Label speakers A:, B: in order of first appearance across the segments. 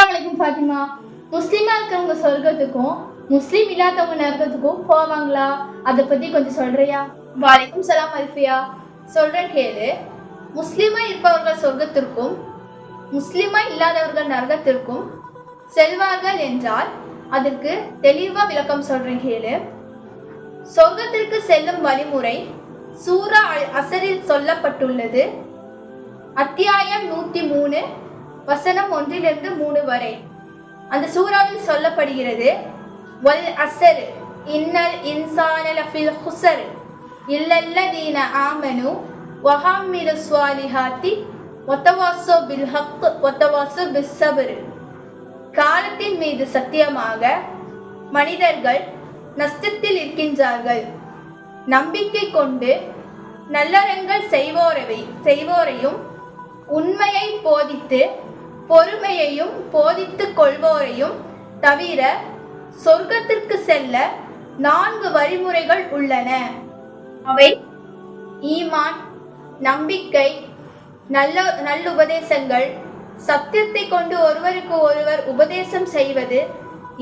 A: அஸ்ஸலாமு அலைக்கும் ஃபாத்திமா. முஸ்லீமா இருக்கிறவங்க சொர்க்கத்துக்கும் முஸ்லீம் இல்லாதவங்க நரகத்துக்கும் போவாங்களா? அதை பத்தி கொஞ்சம் சொல்றியா?
B: வலைக்கும் சலாம் அல்ஃபியா. சொல்றேன் கேளு. முஸ்லீமா இருப்பவர்கள் சொர்க்கத்திற்கும் முஸ்லீமா இல்லாதவர்கள் நரகத்திற்கும் செல்வார்கள் என்றால் அதற்கு தெளிவா விளக்கம் சொல்றேன் கேளு. சொர்க்கத்திற்கு செல்லும் வழிமுறை சூரா அல் அசரில் சொல்லப்பட்டுள்ளது. அத்தியாயம் 103 வசனம் 1-3 வரை. அந்த சூறாவில் சொல்லப்படுகிறது, வல் அஸ்ர் இன்னல் இன்சான லஃபில் குஸ்ர் இல்லல்லதீன ஆமனு வஹம்மிலு ஸ்வாலிஹாத்தி வதவாஸோ பில் ஹக் வதவாஸோ பிஸ் ஸப்ர். காலத்தின் மீது சத்தியமாக மனிதர்கள் நஷ்டத்தில் இருக்கின்றார்கள். நம்பிக்கை கொண்டு நல்லறங்கள் செய்வோரையும் உண்மையை போதித்து பொறுமையையும் போதித்துக் கொள்வோரையும் தவிர சொர்க்கத்திற்கு செல்ல 4 வழிமுறைகள் உள்ளன. அவை ஈமான், நம்பிக்கை, நல்லுபதேசங்கள், சத்தியத்தை கொண்டு ஒருவருக்கு ஒருவர் உபதேசம் செய்வது.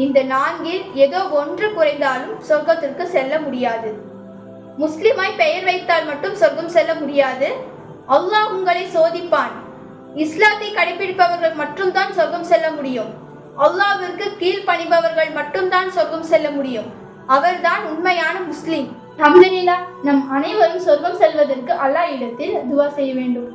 B: இந்த 4இல் ஏதோ ஒன்று குறைந்தாலும் சொர்க்கத்திற்கு செல்ல முடியாது. முஸ்லிமாய் பெயர் வைத்தால் மட்டும் சொர்க்கம் செல்ல முடியாது. அல்லாஹ் உங்களை சோதிப்பான். இஸ்லாத்தை கடைபிடிப்பவர்கள் மட்டும்தான் சொர்க்கம் செல்ல முடியும். அல்லாஹ்விற்கு கீழ்ப்பணிபவர்கள் மட்டும்தான் சொர்க்கம் செல்ல முடியும். அவர்தான் உண்மையான முஸ்லிம்.
A: அல்ஹம்துலில்லாஹ். நம் அனைவரும் சொர்க்கம் செல்வதற்கு அல்லாஹ் இடத்தில் துஆ செய்ய வேண்டும்.